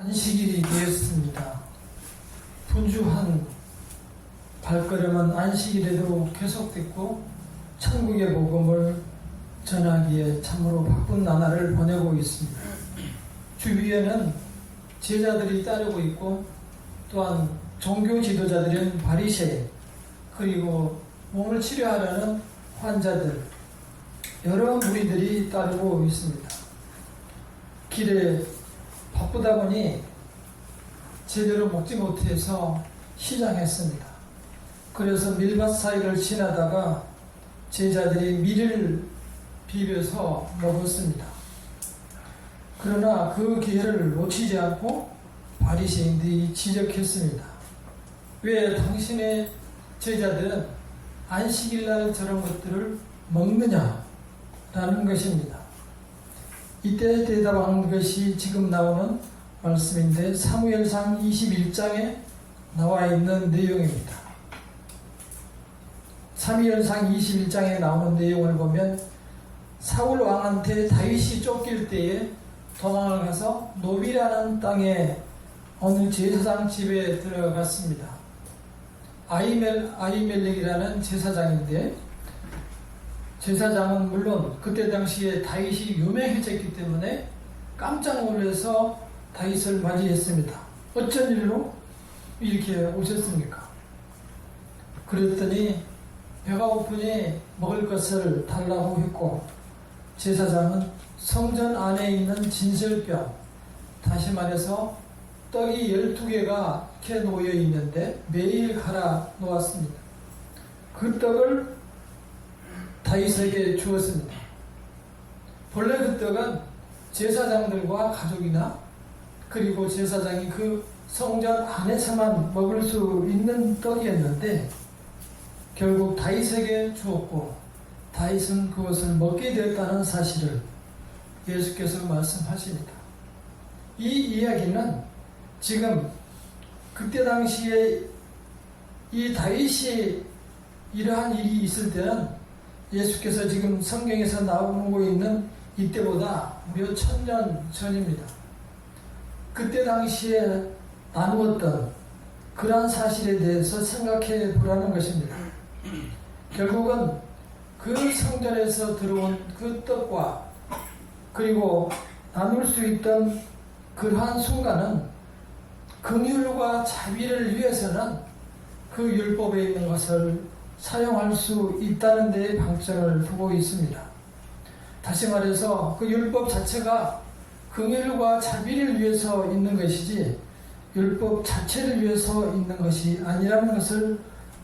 안식일이 되었습니다. 분주한 발걸음은 안식일에도 계속됐고 천국의 복음을 전하기에 참으로 바쁜 나날을 보내고 있습니다. 주위에는 제자들이 따르고 있고 또한 종교 지도자들인 바리새인 그리고 몸을 치료하려는 환자들 여러 무리들이 따르고 있습니다. 길에 바쁘다 보니 제대로 먹지 못해서 시장했습니다. 그래서 밀밭 사이를 지나다가 제자들이 밀을 비벼서 먹었습니다. 그러나 그 기회를 놓치지 않고 바리새인들이 지적했습니다. 왜 당신의 제자들은 안식일날 저런 것들을 먹느냐라는 것입니다. 이때 대답한 것이 지금 나오는 말씀인데 사무엘상 21장에 나와 있는 내용입니다. 사무엘상 21장에 나오는 내용을 보면 사울 왕한테 다윗이 쫓길 때에 도망을 가서 노비라는 땅에 어느 제사장 집에 들어갔습니다. 아히멜렉이라는 제사장인데 제사장은 물론 그때 당시에 다윗이 유명해졌기 때문에 깜짝 놀라서 다윗을 맞이했습니다. 어쩐 일로 이렇게 오셨습니까? 그랬더니 배가 고프니 먹을 것을 달라고 했고 제사장은 성전 안에 있는 진설병, 다시 말해서 떡이 12개가 이렇게 놓여 있는데 매일 갈아 놓았습니다. 그 떡을 다윗에게 주었습니다. 본래 그 떡은 제사장들과 가족이나 그리고 제사장이 그 성전 안에서만 먹을 수 있는 떡이었는데 결국 다윗에게 주었고 다윗은 그것을 먹게 되었다는 사실을 예수께서 말씀하십니다. 이 이야기는 지금 그때 당시에 이 다윗이 이러한 일이 있을 때는 예수께서 지금 성경에서 나오고 있는 이때보다 무려 1000년 전입니다. 그때 당시에 나누었던 그러한 사실에 대해서 생각해 보라는 것입니다. 결국은 그 성전에서 들어온 그 떡과 그리고 나눌 수 있던 그러한 순간은 긍휼과 자비를 위해서는 그 율법에 있는 것을 사용할 수 있다는 데에 방점을 두고 있습니다. 다시 말해서 그 율법 자체가 긍휼과 자비를 위해서 있는 것이지 율법 자체를 위해서 있는 것이 아니라는 것을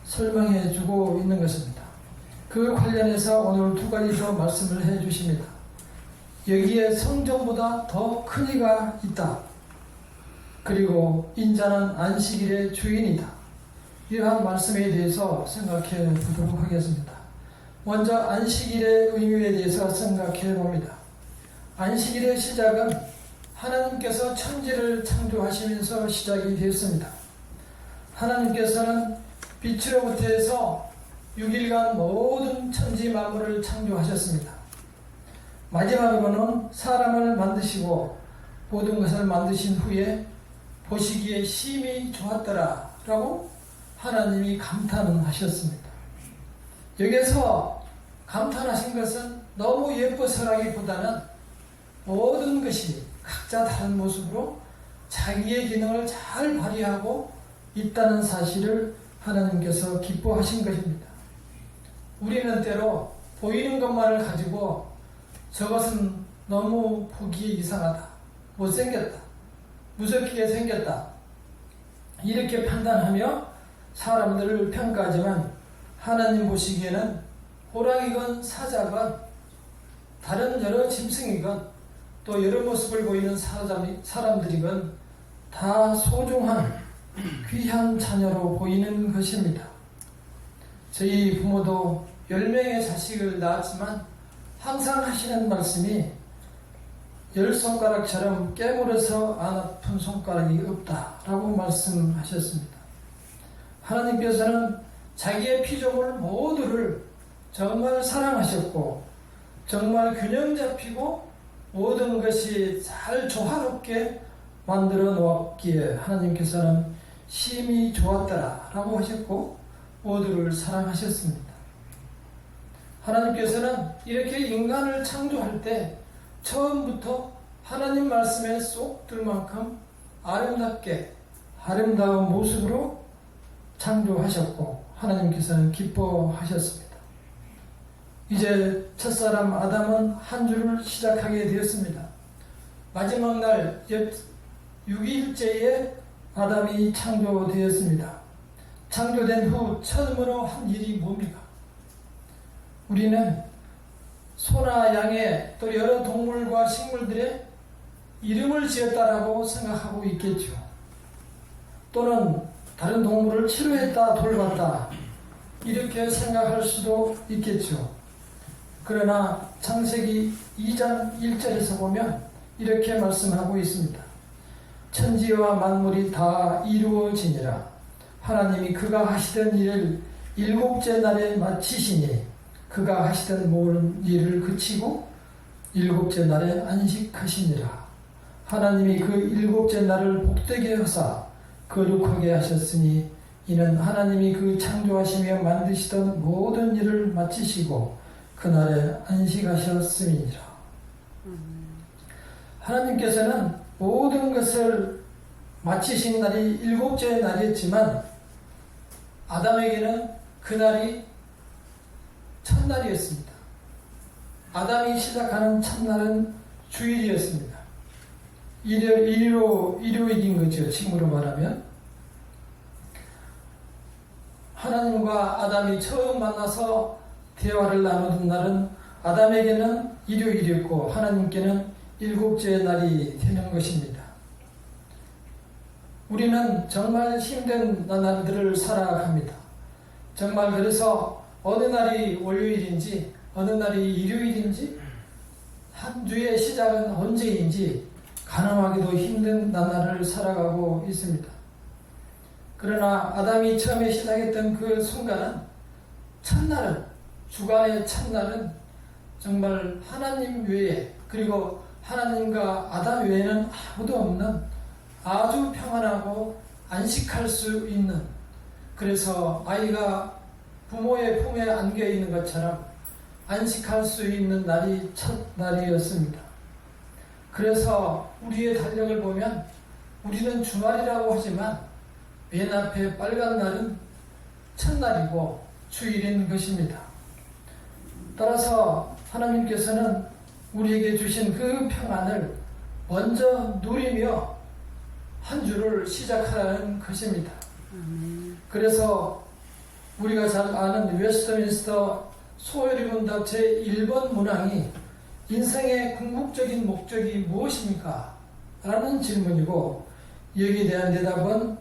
설명해 주고 있는 것입니다. 그 관련해서 오늘 두 가지 더 말씀을 해 주십니다. 여기에 성전보다 더 큰 이가 있다. 그리고 인자는 안식일의 주인이다. 이러한 말씀에 대해서 생각해 보도록 하겠습니다. 먼저 안식일의 의미에 대해서 생각해 봅니다. 안식일의 시작은 하나님께서 천지를 창조하시면서 시작이 되었습니다. 하나님께서는 빛으로부터 해서 6일간 모든 천지 만물을 창조하셨습니다. 마지막으로는 사람을 만드시고 모든 것을 만드신 후에 보시기에 심히 좋았더라 라고 하나님이 감탄하셨습니다. 여기서 감탄하신 것은 너무 예뻐서라기보다는 모든 것이 각자 다른 모습으로 자기의 기능을 잘 발휘하고 있다는 사실을 하나님께서 기뻐하신 것입니다. 우리는 때로 보이는 것만을 가지고 저것은 너무 보기 이상하다, 못생겼다, 무섭게 생겼다 이렇게 판단하며 사람들을 평가하지만 하나님 보시기에는 호랑이건 사자건 다른 여러 짐승이건 또 여러 모습을 보이는 사람들이건 다 소중한 귀한 자녀로 보이는 것입니다. 저희 부모도 10명의 자식을 낳았지만 항상 하시는 말씀이 10손가락처럼 깨물어서 안 아픈 손가락이 없다라고 말씀하셨습니다. 하나님께서는 자기의 피조물 모두를 정말 사랑하셨고 정말 균형 잡히고 모든 것이 잘 조화롭게 만들어 놓았기에 하나님께서는 심히 좋았더라 라고 하셨고 모두를 사랑하셨습니다. 하나님께서는 이렇게 인간을 창조할 때 처음부터 하나님 말씀에 쏙 들 만큼 아름답게 아름다운 모습으로 창조하셨고 하나님께서는 기뻐하셨습니다. 이제 첫사람 아담은 한 주를 시작하게 되었습니다. 마지막 날 6일째에 아담이 창조되었습니다. 창조된 후 처음으로 한 일이 뭡니까? 우리는 소나 양의 또 여러 동물과 식물들의 이름을 지었다라고 생각하고 있겠죠. 또는 다른 동물을 치료했다, 돌봤다 이렇게 생각할 수도 있겠죠. 그러나 창세기 2장 1절에서 보면 이렇게 말씀하고 있습니다. 천지와 만물이 다 이루어지니라. 하나님이 그가 하시던 일을 일곱째 날에 마치시니 그가 하시던 모든 일을 그치고 일곱째 날에 안식하시니라. 하나님이 그 일곱째 날을 복되게 하사 거룩하게 하셨으니 이는 하나님이 그 창조하시며 만드시던 모든 일을 마치시고 그날에 안식하셨음이니라. 하나님께서는 모든 것을 마치신 날이 일곱째 날이었지만 아담에게는 그날이 첫날이었습니다. 아담이 시작하는 첫날은 주일이었습니다. 일요일인 거죠. 지금으로 말하면. 하나님과 아담이 처음 만나서 대화를 나누던 날은 아담에게는 일요일이었고 하나님께는 일곱째 날이 되는 것입니다. 우리는 정말 힘든 나날들을 살아갑니다. 정말 그래서 어느 날이 월요일인지 어느 날이 일요일인지 한 주의 시작은 언제인지 가늠하기도 힘든 나날을 살아가고 있습니다. 그러나 아담이 처음에 시작했던 그 순간은 첫날은 주간의 첫날은 정말 하나님 외에 그리고 하나님과 아담 외에는 아무도 없는 아주 평안하고 안식할 수 있는 그래서 아이가 부모의 품에 안겨 있는 것처럼 안식할 수 있는 날이 첫날이었습니다. 그래서 우리의 달력을 보면 우리는 주말이라고 하지만 맨 앞에 빨간 날은 첫날이고 주일인 것입니다. 따라서 하나님께서는 우리에게 주신 그 평안을 먼저 누리며 한 주를 시작하라는 것입니다. 그래서 우리가 잘 아는 웨스트민스터 소요리문답 제1번 문항이 인생의 궁극적인 목적이 무엇입니까? 라는 질문이고 여기에 대한 대답은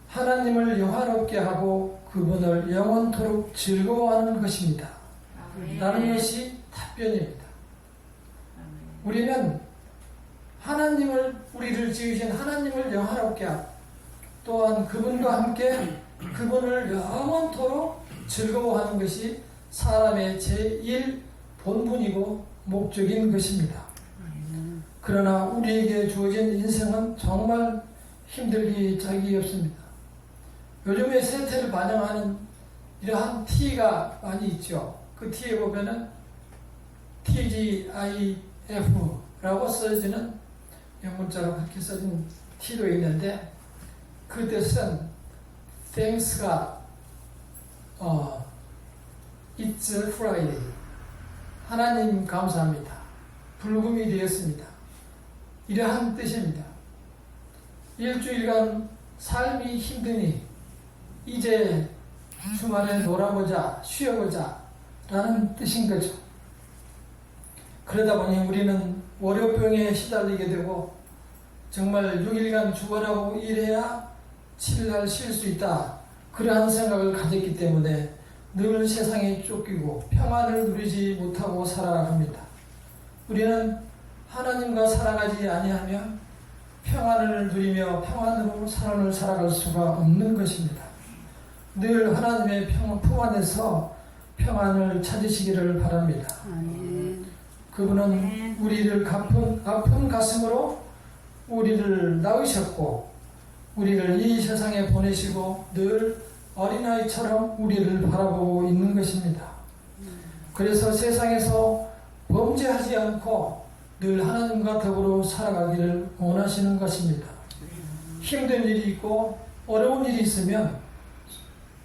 하나님을 영화롭게 하고 그분을 영원토록 즐거워하는 것입니다. 라는 것이 답변입니다. 우리는 우리를 지으신 하나님을 영화롭게 하고 또한 그분과 함께 그분을 영원토록 즐거워하는 것이 사람의 제1 본분이고 목적인 것입니다. 그러나 우리에게 주어진 인생은 정말 힘들기 짝이 없습니다. 요즘에 세태를 반영하는 이러한 T가 많이 있죠. 그 T에 보면은 TGIF라고 써지는 영문자로 그렇게 써진 T도 있는데 그 뜻은 Thanks God, It's Friday. 하나님 감사합니다. 불금이 되었습니다. 이러한 뜻입니다. 일주일간 삶이 힘드니 이제 주말에 놀아보자, 쉬어보자 라는 뜻인 거죠. 그러다 보니 우리는 월요병에 시달리게 되고 정말 6일간 죽어라고 일해야 7일날 쉴 수 있다. 그러한 생각을 가졌기 때문에 늘 세상에 쫓기고 평안을 누리지 못하고 살아갑니다. 우리는 하나님과 살아가지 아니하면 평안을 누리며 평안으로 삶을 살아갈 수가 없는 것입니다. 늘 하나님의 품 안에서 평안을 찾으시기를 바랍니다. 그분은 우리를 아픈 가슴으로 우리를 낳으셨고 우리를 이 세상에 보내시고 늘 어린아이처럼 우리를 바라보고 있는 것입니다. 그래서 세상에서 범죄하지 않고 늘 하나님과 더불어 살아가기를 원하시는 것입니다. 힘든 일이 있고 어려운 일이 있으면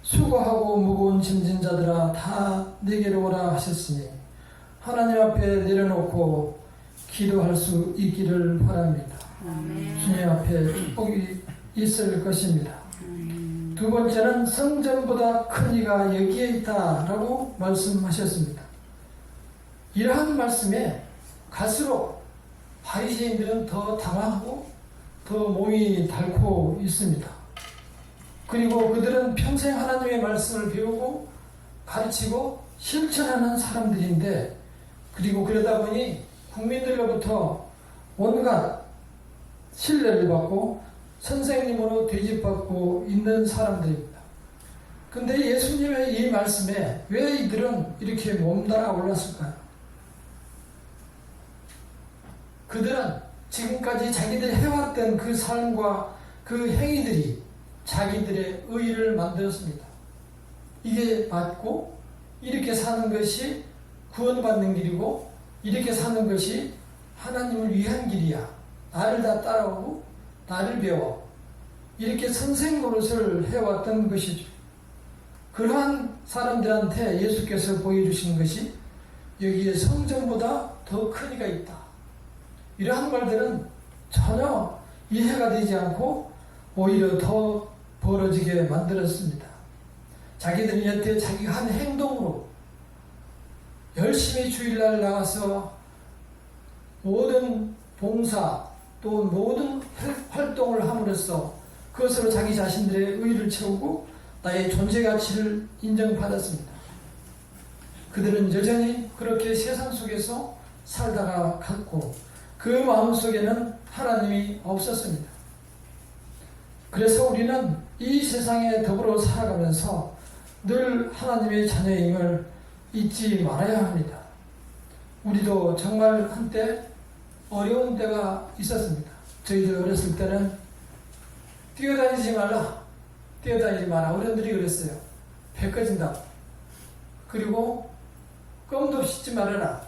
수고하고 무거운 짐진 자들아 다 내게로 오라 하셨으니 하나님 앞에 내려놓고 기도할 수 있기를 바랍니다. 주님 앞에 축복이 있을 것입니다. 두 번째는 성전보다 큰 이가 여기에 있다라고 말씀하셨습니다. 이러한 말씀에 갈수록 바리새인들은 더 당황하고 더 몸이 닳고 있습니다. 그리고 그들은 평생 하나님의 말씀을 배우고 가르치고 실천하는 사람들인데, 그리고 그러다 보니 국민들로부터 온갖 신뢰를 받고 선생님으로 대접받고 있는 사람들입니다. 근데 예수님의 이 말씀에 왜 이들은 이렇게 몸담아 올랐을까요? 그들은 지금까지 자기들이 해왔던 그 삶과 그 행위들이 자기들의 의의를 만들었습니다. 이게 맞고 이렇게 사는 것이 구원받는 길이고 이렇게 사는 것이 하나님을 위한 길이야. 나를 다 따라오고 나를 배워. 이렇게 선생 노릇을 해왔던 것이죠. 그러한 사람들한테 예수께서 보여주신 것이 여기에 성전보다 더 큰 이가 있다. 이러한 말들은 전혀 이해가 되지 않고 오히려 더 벌어지게 만들었습니다. 자기들이 여태 자기가 한 행동으로 열심히 주일날 나가서 모든 봉사 또 모든 활동을 함으로써 그것으로 자기 자신들의 의의를 채우고 나의 존재 가치를 인정받았습니다. 그들은 여전히 그렇게 세상 속에서 살다가 갔고 그 마음속에는 하나님이 없었습니다. 그래서 우리는 이 세상에 더불어 살아가면서 늘 하나님의 자녀임을 잊지 말아야 합니다. 우리도 정말 한때 어려운 때가 있었습니다. 저희들 어렸을 때는 뛰어다니지 말라, 뛰어다니지 마라. 어른들이 그랬어요. 배 꺼진다고. 그리고 껌도 씻지 말아라.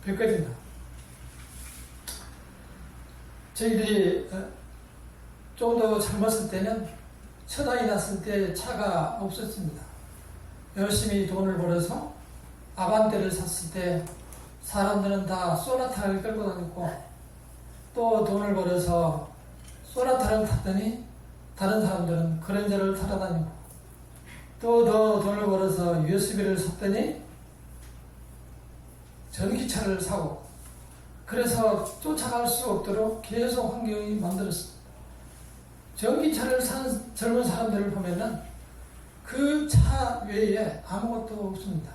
배 꺼진다. 저희들이 좀 더 젊었을 때는 첫 아이 낳았을 때 차가 없었습니다. 열심히 돈을 벌어서 아반떼를 샀을 때 사람들은 다 소나타를 끌고 다녔고 또 돈을 벌어서 소나타를 탔더니 다른 사람들은 그랜저를 타러 다니고 또 더 돈을 벌어서 USB를 샀더니 전기차를 사고 그래서 쫓아갈 수 없도록 계속 환경이 만들었습니다. 전기차를 산 젊은 사람들을 보면은 그 차 외에 아무것도 없습니다.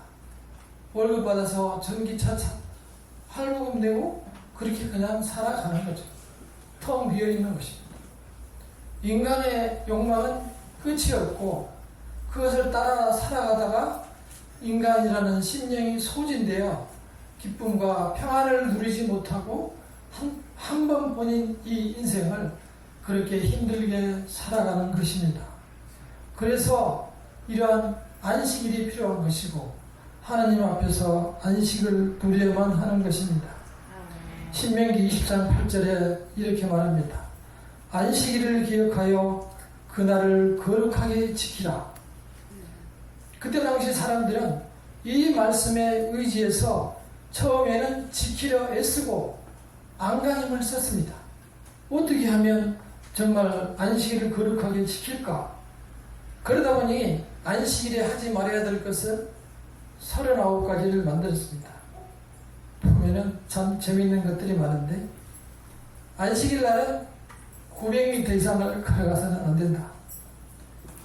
월급 받아서 전기차 할부금 내고 그렇게 그냥 살아가는 거죠. 텅 비어 있는 것입니다. 인간의 욕망은 끝이 없고 그것을 따라 살아가다가 인간이라는 심령이 소진되어 기쁨과 평안을 누리지 못하고 한 번뿐인 이 인생을 그렇게 힘들게 살아가는 것입니다. 그래서 이러한 안식일이 필요한 것이고 하나님 앞에서 안식을 누려야만 하는 것입니다. 신명기 20장 8절에 이렇게 말합니다. 안식일을 기억하여 그날을 거룩하게 지키라. 그때 당시 사람들은 이 말씀에 의지해서 처음에는 지키려 애쓰고 안간힘을 썼습니다. 어떻게 하면 정말 안식일을 거룩하게 지킬까? 그러다 보니 안식일에 하지 말아야 될 것을 39가지를 만들었습니다. 보면은 참 재미있는 것들이 많은데 안식일 날은 900m 이상을 걸어가서는 안 된다.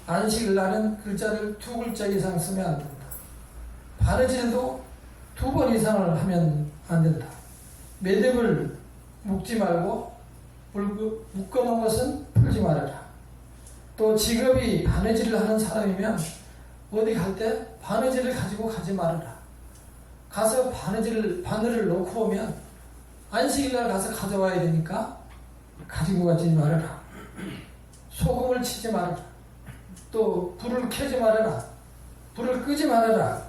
안식일 날은 글자를 2글자 이상 쓰면 안 된다. 바느질도 2번 이상을 하면 안 된다. 매듭을 묶지 말고 묶어놓은 것은 풀지 말아라. 또 직업이 바느질을 하는 사람이면 어디 갈 때 바느질을 가지고 가지 말아라. 가서 바늘을 놓고 오면 안식일날 가서 가져와야 되니까 가지고 가지 말아라. 소금을 치지 말아라. 또 불을 켜지 말아라. 불을 끄지 말아라.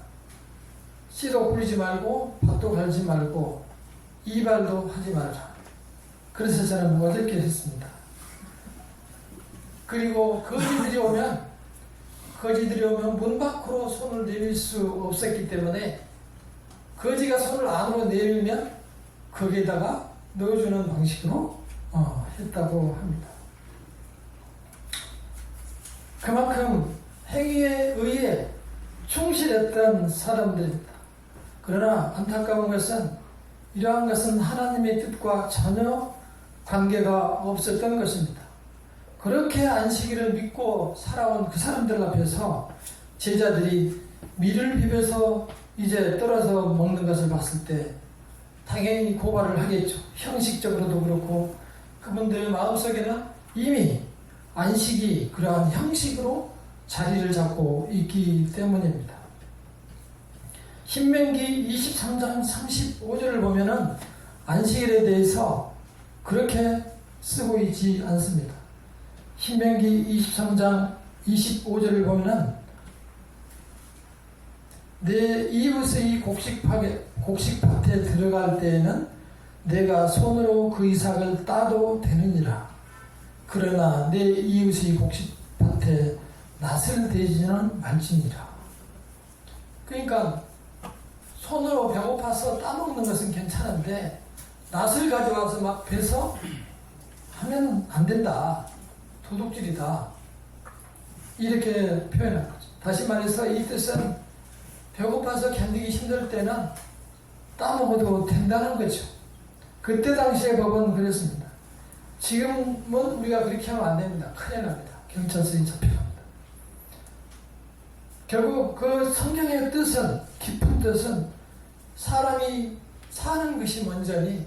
씨도 뿌리지 말고 밭도 갈지 말고 이발도 하지 말아라. 그래서 저는 어저께 했습니다. 그리고 거지들이 오면 문 밖으로 손을 내밀 수 없었기 때문에 거지가 손을 안으로 내밀면 거기에다가 넣어주는 방식으로 했다고 합니다. 그만큼 행위에 의해 충실했던 사람들입니다. 그러나 안타까운 것은 이러한 것은 하나님의 뜻과 전혀 관계가 없었던 것입니다. 그렇게 안식일을 믿고 살아온 그 사람들 앞에서 제자들이 밀을 비벼서 이제 떨어서 먹는 것을 봤을 때 당연히 고발을 하겠죠. 형식적으로도 그렇고 그분들의 마음속에는 이미 안식이 그러한 형식으로 자리를 잡고 있기 때문입니다. 신명기 23장 35절을 보면은 안식일에 대해서 그렇게 쓰고 있지 않습니다. 신명기 23장 25절을 보면은 내 이웃의 곡식밭에 들어갈 때에는 내가 손으로 그 이삭을 따도 되느니라. 그러나 내 이웃의 곡식밭에 낫을 대지는 말지니라. 그러니까 손으로 배고파서 따먹는 것은 괜찮은데 낫을 가져와서 막 베서 하면 안 된다. 도둑질이다. 이렇게 표현한 거죠. 다시 말해서 이 뜻은 배고파서 견디기 힘들 때는 따먹어도 된다는 거죠. 그때 당시의 법은 그랬습니다. 지금은 우리가 그렇게 하면 안 됩니다. 큰일 납니다. 경찰서에 잡혀갑니다. 결국 그 성경의 뜻은, 깊은 뜻은 사람이 사는 것이 먼저니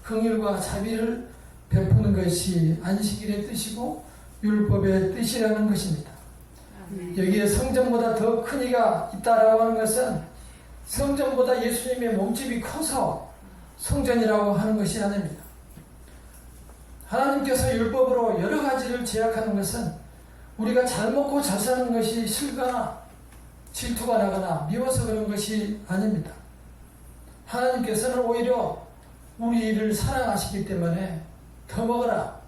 긍휼과 자비를 베푸는 것이 안식일의 뜻이고 율법의 뜻이라는 것입니다. 여기에 성전보다 더 큰 이가 있다라고 하는 것은 성전보다 예수님의 몸집이 커서 성전이라고 하는 것이 아닙니다. 하나님께서 율법으로 여러 가지를 제약하는 것은 우리가 잘 먹고 잘 사는 것이 싫거나 질투가 나거나 미워서 그런 것이 아닙니다. 하나님께서는 오히려 우리를 사랑하시기 때문에 더 먹어라.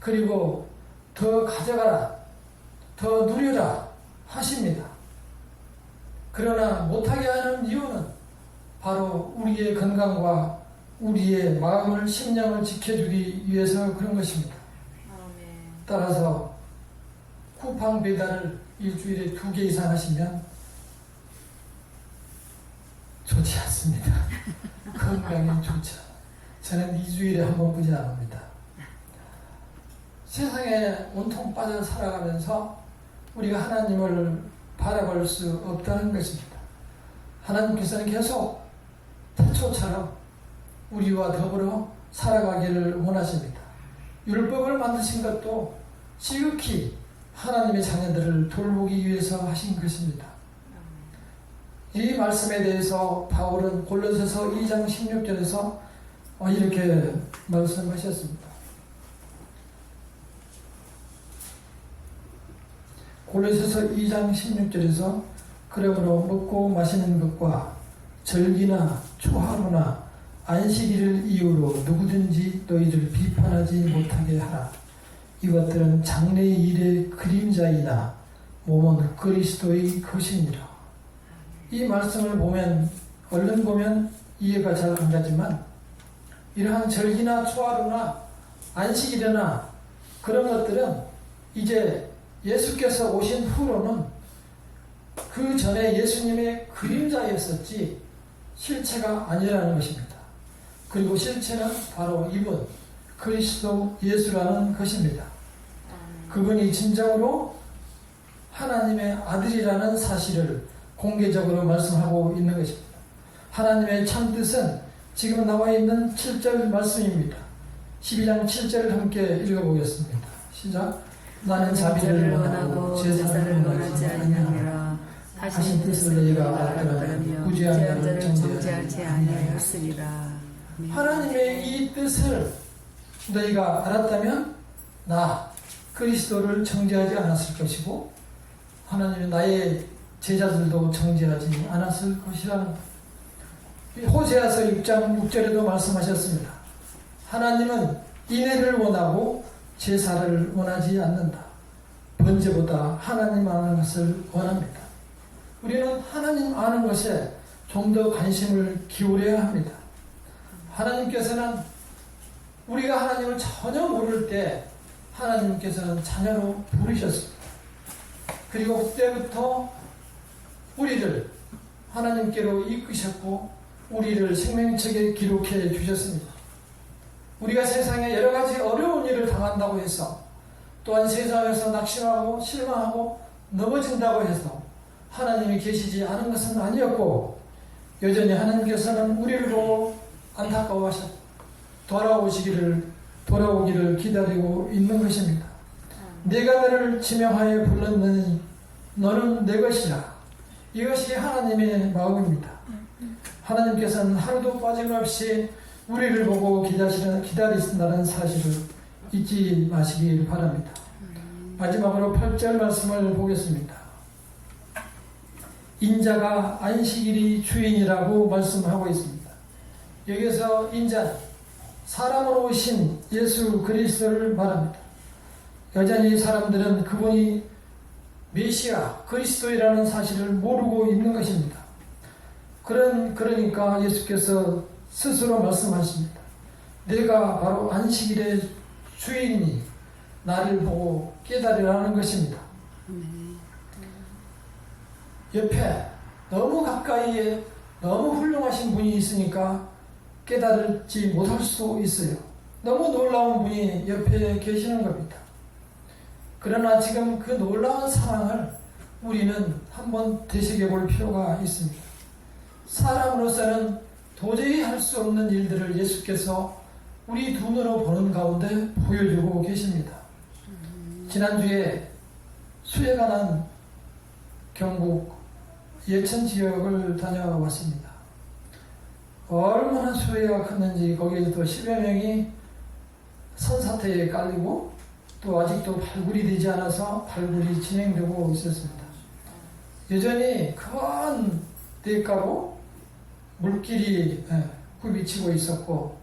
그리고 더 가져가라. 더 누려라 하십니다. 그러나 못하게 하는 이유는 바로 우리의 건강과 우리의 마음을, 심령을 지켜주기 위해서 그런 것입니다. 따라서 쿠팡 배달을 일주일에 2개 이상 하시면 좋지 않습니다. 건강에 좋지 않아요. 저는 2주일에 한 번뿐이 안 합니다. 세상에 온통 빠져 살아가면서 우리가 하나님을 바라볼 수 없다는 것입니다. 하나님께서는 계속 태초처럼 우리와 더불어 살아가기를 원하십니다. 율법을 만드신 것도 지극히 하나님의 자녀들을 돌보기 위해서 하신 것입니다. 이 말씀에 대해서 바울은 골로새서 2장 16절에서 이렇게 말씀하셨습니다. 골로새서 2장 16절에서 그러므로 먹고 마시는 것과 절기나 초하루나 안식일을 이유로 누구든지 너희를 비판하지 못하게 하라. 이것들은 장래의 일의 그림자이나 몸은 그리스도의 것이니라. 이 말씀을 보면 얼른 보면 이해가 잘 안 가지만 이러한 절기나 초하루나 안식일이나 그런 것들은 이제 예수께서 오신 후로는 그 전에 예수님의 그림자였었지 실체가 아니라는 것입니다. 그리고 실체는 바로 이분 그리스도 예수라는 것입니다. 그분이 진정으로 하나님의 아들이라는 사실을 공개적으로 말씀하고 있는 것입니다. 하나님의 참뜻은 지금 나와 있는 7절 말씀입니다. 12장 7절을 함께 읽어보겠습니다. 시작. 나는 자비를 원하고 제사를 원하지 아니하노라. 하신 뜻을 너희가 알았더라면 구제한 자를 정죄하지 아니하였으리라. 하나님의 이 뜻을 너희가 알았다면 나 그리스도를 정죄하지 않았을 것이고 하나님이 나의 제자들도 정죄하지 않았을 것이라는 것. 호세아서 6장 6절에도 말씀하셨습니다. 하나님은 인애를 원하고 제사를 원하지 않는다. 번제보다 하나님 아는 것을 원합니다. 우리는 하나님 아는 것에 좀 더 관심을 기울여야 합니다. 하나님께서는 우리가 하나님을 전혀 모를 때 하나님께서는 자녀로 부르셨습니다. 그리고 그때부터 우리를 하나님께로 이끄셨고 우리를 생명책에 기록해 주셨습니다. 우리가 세상에 여러 가지 어려운 일을 당한다고 해서 또한 세상에서 낙심하고 실망하고 넘어진다고 해서 하나님이 계시지 않은 것은 아니었고 여전히 하나님께서는 우리를 보고 안타까워하셨고 돌아오기를 기다리고 있는 것입니다. 내가 너를 지명하여 불렀느니 너는 내 것이라. 이것이 하나님의 마음입니다. 하나님께서는 하루도 빠짐없이 우리를 보고 기다리신다는 사실을 잊지 마시길 바랍니다. 마지막으로 8절 말씀을 보겠습니다. 인자가 안식일이 주인이라고 말씀하고 있습니다. 여기서 인자는 사람으로 오신 예수 그리스도를 말합니다. 여전히 사람들은 그분이 메시아 그리스도이라는 사실을 모르고 있는 것입니다. 그러니까 예수께서 스스로 말씀하십니다. 내가 바로 안식일의 주인이 나를 보고 깨달으라는 것입니다. 옆에 너무 가까이에 너무 훌륭하신 분이 있으니까 깨달을지 못할 수 있어요. 너무 놀라운 분이 옆에 계시는 겁니다. 그러나 지금 그 놀라운 사랑을 우리는 한번 되새겨 볼 필요가 있습니다. 사람으로서는 도저히 할 수 없는 일들을 예수께서 우리 눈으로 보는 가운데 보여주고 계십니다. 지난주에 수해가 난 경북 예천 지역을 다녀왔습니다. 얼마나 수해가 컸는지 거기에도 10여 명이 산사태에 깔리고 또 아직도 발굴이 되지 않아서 발굴이 진행되고 있었습니다. 여전히 큰 대가로 물길이 굽이치고 있었고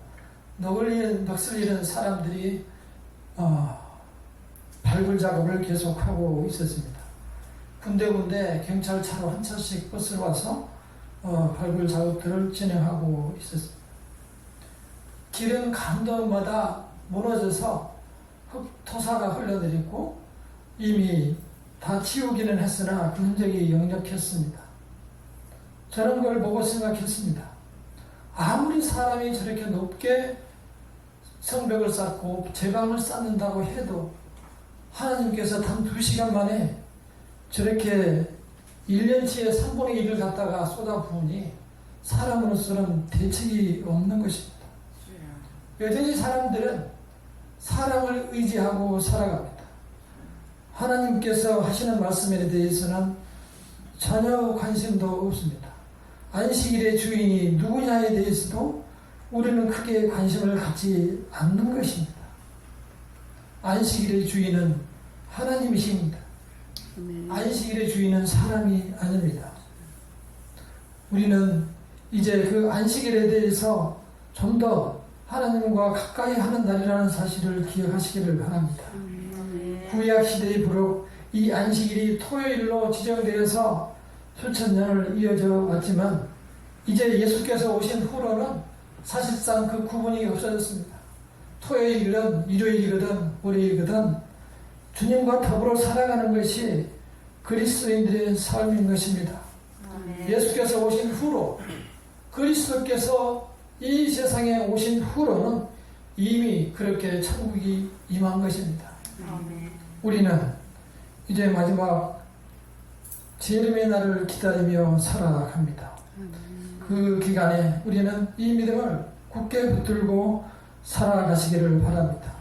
넋을 잃은 사람들이 발굴 작업을 계속하고 있었습니다. 군데군데 경찰차로 한 차씩 버스로 와서 발굴 작업들을 진행하고 있었습니다. 길은 간도마다 무너져서 흙토사가 흘러내리고 이미 다 치우기는 했으나 그 흔적이 역력했습니다. 저는 그걸 보고 생각했습니다. 아무리 사람이 저렇게 높게 성벽을 쌓고 제방을 쌓는다고 해도 하나님께서 단 2시간 만에 저렇게 1년치의 3분의 1을 갖다가 쏟아부으니 사람으로서는 대책이 없는 것입니다. 여전히 사람들은 사람을 의지하고 살아갑니다. 하나님께서 하시는 말씀에 대해서는 전혀 관심도 없습니다. 안식일의 주인이 누구냐에 대해서도 우리는 크게 관심을 갖지 않는 것입니다. 안식일의 주인은 하나님이십니다. 안식일의 주인은 사람이 아닙니다. 우리는 이제 그 안식일에 대해서 좀 더 하나님과 가까이 하는 날이라는 사실을 기억하시기를 바랍니다. 구약 시대에 비록 이 안식일이 토요일로 지정되어서 수천 년을 이어져 왔지만 이제 예수께서 오신 후로는 사실상 그 구분이 없어졌습니다. 토요일이든 일요일이든 월요일이든 주님과 더불어 살아가는 것이 그리스도인들의 삶인 것입니다. 예수께서 오신 후로 그리스도께서 이 세상에 오신 후로는 이미 그렇게 천국이 임한 것입니다. 우리는 이제 마지막 재림의 날을 기다리며 살아갑니다. 그 기간에 우리는 이 믿음을 굳게 붙들고 살아가시기를 바랍니다.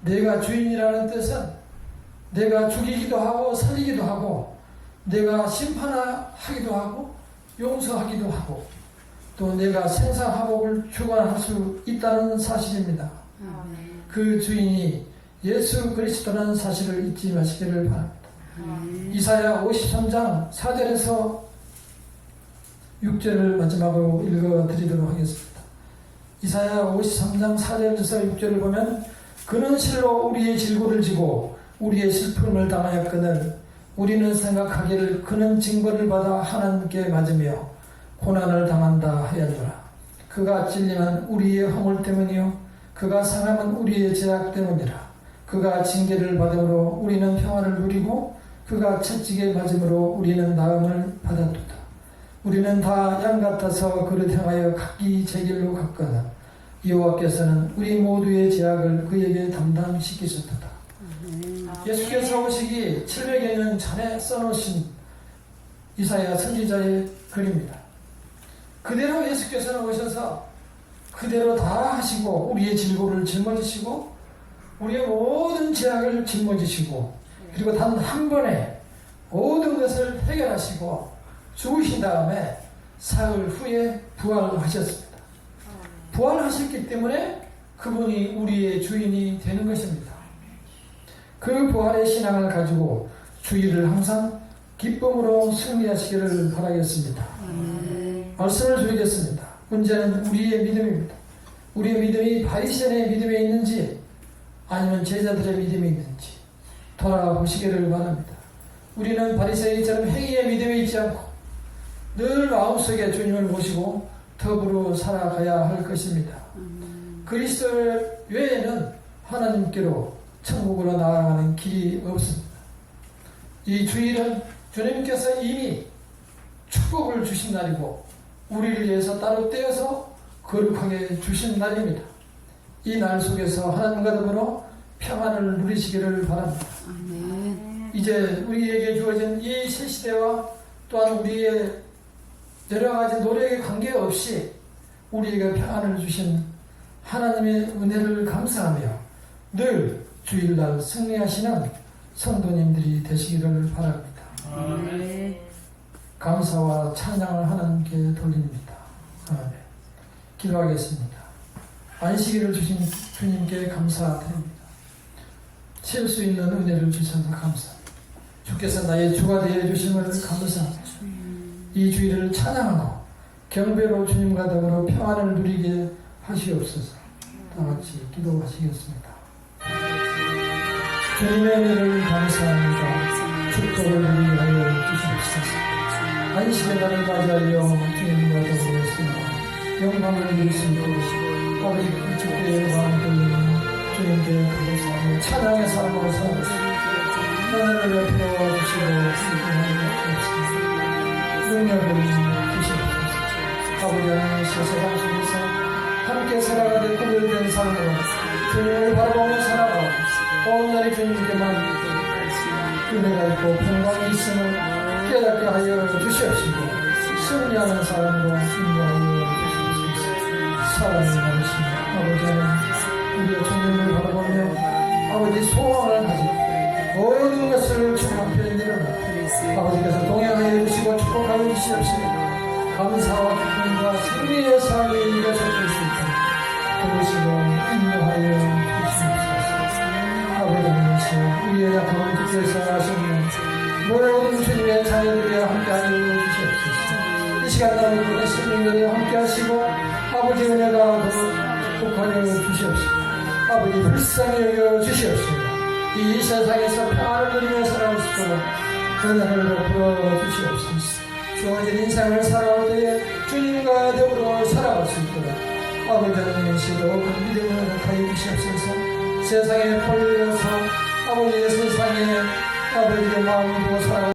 내가 주인이라는 뜻은 내가 죽이기도 하고 살리기도 하고 내가 심판하기도 하고 용서하기도 하고 또 내가 생사화복을 주관할 수 있다는 사실입니다. 그 주인이 예수 그리스도라는 사실을 잊지 마시기를 바랍니다. 이사야 53장 4절에서 6절을 마지막으로 읽어드리도록 하겠습니다. 이사야 53장 4절에서 6절을 보면 그는 실로 우리의 질고를 지고 우리의 슬픔을 당하였거늘 우리는 생각하기를 그는 징벌을 받아 하나님께 맞으며 고난을 당한다 하였노라. 그가 찔림은 우리의 허물 때문이요 그가 상함은 우리의 죄악 때문이라. 그가 징계를 받음으로 우리는 평안을 누리고 그가 채찍에 맞음으로 우리는 나음을 받았도다. 우리는 다 양 같아서 그릇 행하여 각기 제 길로 갔거나 여호와께서는 우리 모두의 죄악을 그에게 담당시키셨도다. 예수께서 오시기 700여 년 전에 써놓으신 이사야 선지자의 글입니다. 그대로 예수께서는 오셔서 그대로 다 하시고 우리의 질고를 짊어지시고 우리의 모든 죄악을 짊어지시고 그리고 단 한 번에 모든 것을 해결하시고 죽으신 다음에 사흘 후에 부활하셨습니다. 부활하셨기 때문에 그분이 우리의 주인이 되는 것입니다. 그 부활의 신앙을 가지고 주일을 항상 기쁨으로 승리하시기를 바라겠습니다. 말씀을 드리겠습니다. 문제는 우리의 믿음입니다. 우리의 믿음이 바리새인의 믿음에 있는지 아니면 제자들의 믿음이 있는지 돌아보시기를 바랍니다. 우리는 바리새인처럼 행위의 믿음이 있지 않고 늘 마음속에 주님을 모시고 더불어 살아가야 할 것입니다. 그리스도 외에는 하나님께로 천국으로 나아가는 길이 없습니다. 이 주일은 주님께서 이미 축복을 주신 날이고 우리를 위해서 따로 떼어서 거룩하게 주신 날입니다. 이 날 속에서 하나님과 더불어 평안을 누리시기를 바랍니다. 이제 우리에게 주어진 이 새 시대와 또한 우리의 여러 가지 노력에 관계없이 우리에게 평안을 주신 하나님의 은혜를 감사하며 늘 주일날 승리하시는 성도님들이 되시기를 바랍니다. 감사와 찬양을 하나님께 돌립니다. 아멘. 기도하겠습니다. 안식일을 주신 주님께 감사드립니다. 칠 수 있는 은혜를 주셔서 감사합니다. 주께서 나의 주가 되어 주심을 감사합니다. 이 주일을 찬양하고 경배로 주님과 더불어 평안을 누리게 하시옵소서. 다 같이 기도하시겠습니다. 주님의 은혜를 감사합니다. 축복을 위하여 주시옵소서. 안식의 날을 맞이하여 주님과 더불어 있으며 영광을 누리시고 아버지 그 주께 영광을 돌리며 주님께 감사하며 찬양의 삶으로 살아가시고 하늘을 베풀어 주시고 능력을 주시옵소서. 아버지 하나님 세상 속에서 함께 살아가되 구별된 삶으로 주님을 바라보며 살아가고 온전히 주님께만 은혜가 있고 평강이 있음을 깨닫게 하여 주시옵시고 승리하는 사람으로 인도하여 주시옵소서. 사랑이 많으시며 아버지 하나님 우리가 주님을 바라보며 아버지 소원을 가지고 모든 것을 주 앞에 내려놓고 아버지께서 동행하여 주시고 축복하여 주시옵시고 감사와 기쁨과 승리의 삶이 이루어질 수 있도록 그러시고 인도하여 주시옵소서. 아버지 하나님 우리의 약함을 주께서 아시는 모든 주님의 자녀들이 함께하여 주시옵소서. 이 시간 나오는 시민들이 함께하시고 아버지 은혜가 복하여 주시옵시고 아버지 불쌍히 여겨 주시옵시고 이 세상에서 평안을 누리며 살아갈 수 있도록 은혜를 베풀어 주시옵소서. 주어진 인생을 살아올 때에 주님과 더불어 살아갈 수 있도록 아버지 하나님이시도 그 믿음을 허락하여 주시옵소서. 세상에 홀려서 아버지의 세상에 아버지의 마음으로 살아갈